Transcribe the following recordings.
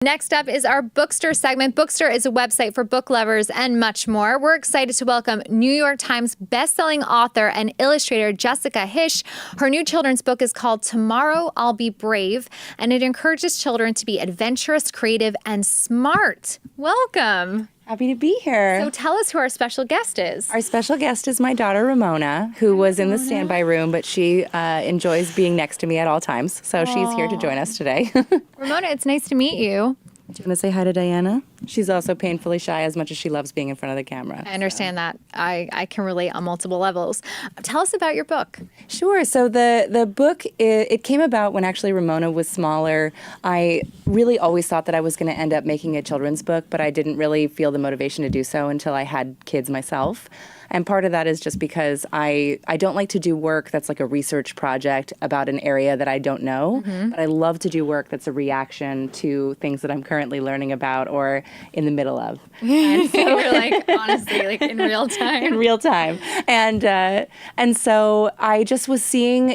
Next up is our Bookster segment. Bookster is a website for book lovers and much more. We're excited to welcome New York Times bestselling author and illustrator Jessica Hische. Her new children's book is called Tomorrow I'll Be Brave, and it encourages children to be adventurous, creative, and smart. Welcome. Happy to be here. So tell us who our special guest is. Our special guest is my daughter, Ramona, who was in the standby room, but she enjoys being next to me at all times. So she's here to join us today. Ramona, it's nice to meet you. Do you want to say hi to Diana? She's also painfully shy as much as she loves being in front of the camera. I understand that. I can relate on multiple levels. Tell us about your book. Sure. So the book, it came about when actually Ramona was smaller. I really always thought that I was going to end up making a children's book, but I didn't really feel the motivation to do so until I had kids myself. And part of that is just because I don't like to do work that's like a research project about an area that I don't know, but I love to do work that's a reaction to things that I'm currently learning about or in the middle of. And so you're like, honestly, like in real time. In real time. And so I just was seeing,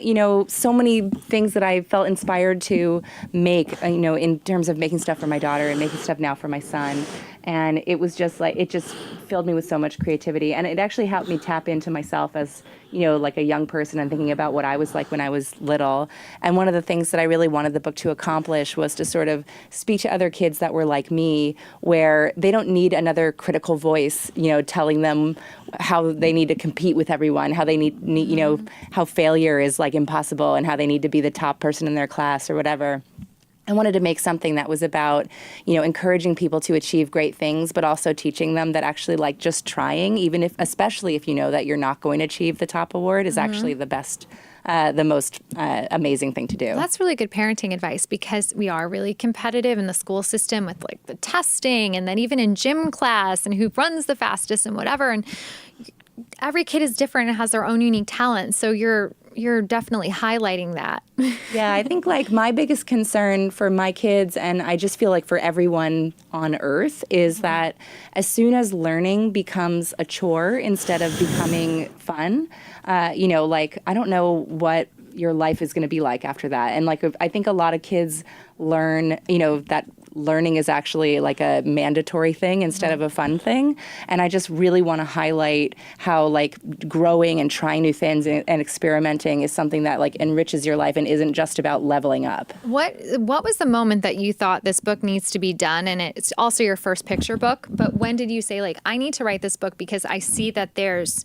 so many things that I felt inspired to make, in terms of making stuff for my daughter and making stuff now for my son. And it was just like, it just filled me with so much creativity. And it actually helped me tap into myself as, like a young person and thinking about what I was like when I was little. And one of the things that I really wanted the book to accomplish was to sort of speak to other kids that were like me, where they don't need another critical voice, telling them how they need to compete with everyone, how they need how failure is like impossible and how they need to be the top person in their class or whatever. I wanted to make something that was about, encouraging people to achieve great things, but also teaching them that actually like just trying, especially if you know that you're not going to achieve the top award, is actually the best, the most amazing thing to do. That's really good parenting advice, because we are really competitive in the school system with like the testing and then even in gym class and who runs the fastest and whatever. And every kid is different and has their own unique talent. So you're definitely highlighting that. Yeah, I think like my biggest concern for my kids, and I just feel like for everyone on earth, is that as soon as learning becomes a chore instead of becoming fun, like I don't know what your life is going to be like after that. And like I think a lot of kids learn, that learning is actually like a mandatory thing instead of a fun thing. And I just really want to highlight how like growing and trying new things and experimenting is something that like enriches your life and isn't just about leveling up. What was the moment that you thought this book needs to be done? And it's also your first picture book, but when did you say like, I need to write this book because I see that there's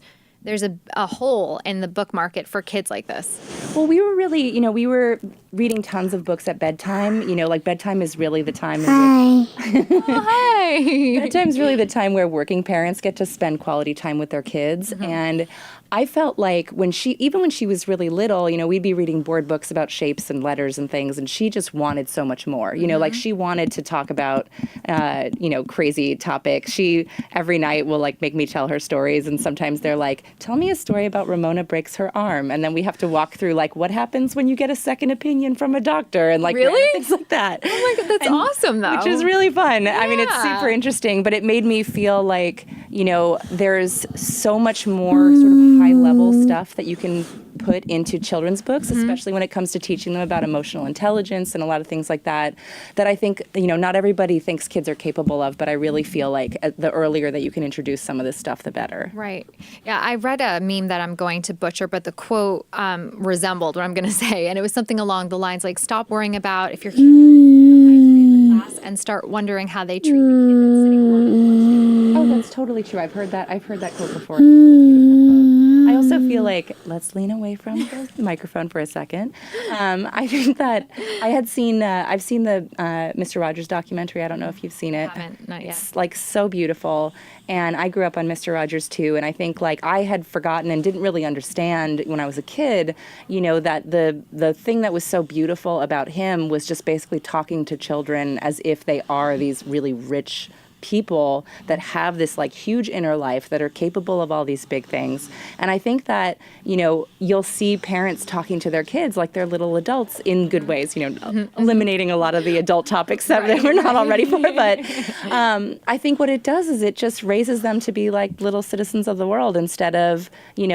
a hole in the book market for kids like this? Well, we were really, we were reading tons of books at bedtime. Like bedtime is really the time. Hi. Hi. Bedtime is really the time where working parents get to spend quality time with their kids. And I felt like even when she was really little, we'd be reading board books about shapes and letters and things, and she just wanted so much more. Like she wanted to talk about, crazy topics. She every night will like make me tell her stories, and sometimes they're like, tell me a story about Ramona breaks her arm, and then we have to walk through like what happens when you get a second opinion from a doctor and like things like that. Oh my God, that's awesome though. Which is really fun. Yeah. I mean, it's super interesting, but it made me feel like, there's so much more sort of high-level stuff that you can put into children's books, especially when it comes to teaching them about emotional intelligence and a lot of things like that, that I think, not everybody thinks kids are capable of, but I really feel like the earlier that you can introduce some of this stuff, the better. Right. Yeah, I read a meme that I'm going to butcher, but the quote resembled what I'm going to say, and it was something along the lines like, stop worrying about if your kid in the class and start wondering how they treat the kid that's sitting alone. Oh, that's totally true. I've heard that quote before. I also feel like, let's lean away from the microphone for a second. I think that I've seen the Mr. Rogers documentary. I don't know if you've seen it. I haven't, not yet. It's like so beautiful. And I grew up on Mr. Rogers too. And I think like I had forgotten and didn't really understand when I was a kid, that the thing that was so beautiful about him was just basically talking to children as if they are these really rich people that have this like huge inner life that are capable of all these big things. And I think that, you'll see parents talking to their kids like they're little adults in good ways, eliminating a lot of the adult topics that we're not all ready for. But I think what it does is it just raises them to be like little citizens of the world instead of,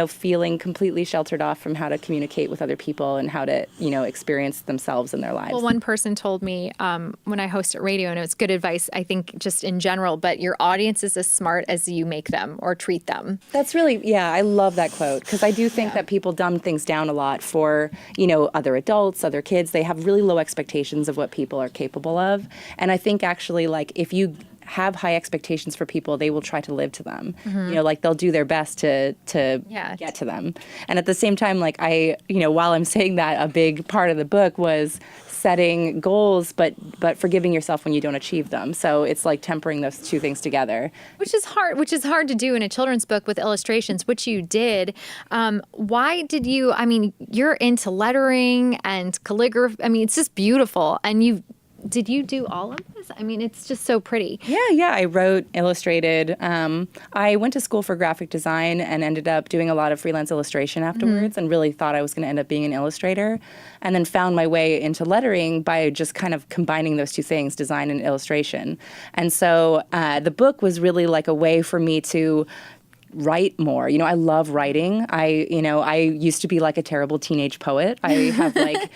feeling completely sheltered off from how to communicate with other people and how to, experience themselves in their lives. Well, one person told me when I host at radio, and it's good advice, I think, just in general, but your audience is as smart as you make them or treat them. That's really, I love that quote, because I do think that people dumb things down a lot for, other adults, other kids. They have really low expectations of what people are capable of. And I think actually, like, if you have high expectations for people, they will try to live to them. Like they'll do their best to get to them. And at the same time, like while I'm saying that, a big part of the book was setting goals, but forgiving yourself when you don't achieve them. So it's like tempering those two things together. Which is hard to do in a children's book with illustrations, which you did. Why did you, you're into lettering and calligraphy. It's just beautiful. And did you do all of this? It's just so pretty. Yeah. I wrote, illustrated. I went to school for graphic design and ended up doing a lot of freelance illustration afterwards and really thought I was going to end up being an illustrator. And then found my way into lettering by just kind of combining those two things, design and illustration. And so the book was really like a way for me to write more. I love writing. I used to be like a terrible teenage poet. I have like,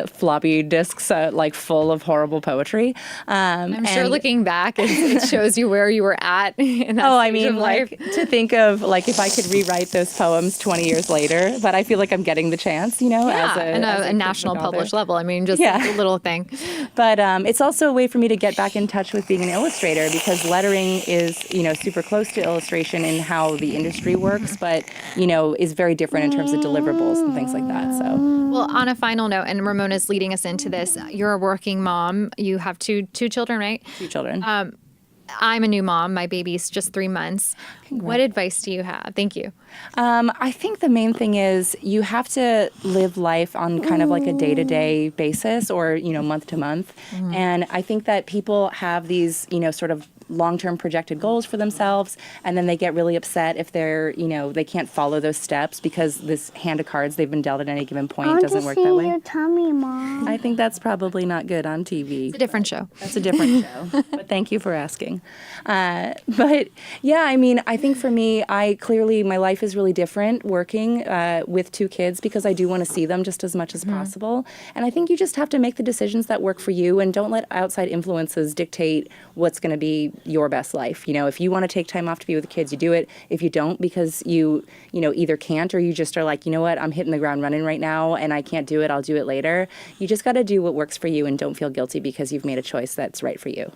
floppy disks like full of horrible poetry. I'm sure looking back, it shows you where you were at in that stage of life. To think of like if I could rewrite those poems 20 years later, but I feel like I'm getting the chance, as a national published level. Just a little thing. But it's also a way for me to get back in touch with being an illustrator because lettering is, super close to illustration in how the industry works, but, is very different in terms of deliverables and things like that. So, well, on a final note, and Ramona's leading us into this, you're a working mom. You have two children, right? 2 children. I'm a new mom. My baby's just 3 months. Congrats. What advice do you have? Thank you. I think the main thing is you have to live life on kind of like a day-to-day basis or, month to month. And I think that people have these, sort of long-term projected goals for themselves, and then they get really upset if they're, they can't follow those steps because this hand of cards they've been dealt at any given point doesn't work that way. I want to see your tummy, Mom. I think that's probably not good on TV. It's a different show. That's a different show, but thank you for asking. But yeah, I think for me, my life is really different working with 2 kids because I do want to see them just as much as possible. And I think you just have to make the decisions that work for you and don't let outside influences dictate what's going to be your best life. If you want to take time off to be with the kids, you do it. If you don't because you either can't or you just are like, what, I'm hitting the ground running right now and I can't do it, I'll do it later. You just got to do what works for you and don't feel guilty because you've made a choice that's right for you.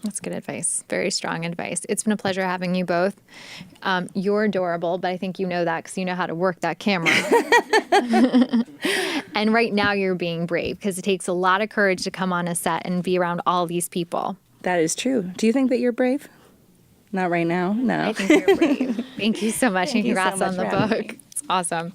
That's good advice. Very strong advice. It's been a pleasure having you both. You're adorable, but I think you know that because you know how to work that camera. And right now you're being brave because it takes a lot of courage to come on a set and be around all these people. That is true. Do you think that you're brave? Not right now. No. I think you're brave. Thank you so much, and congrats on the book. It's awesome.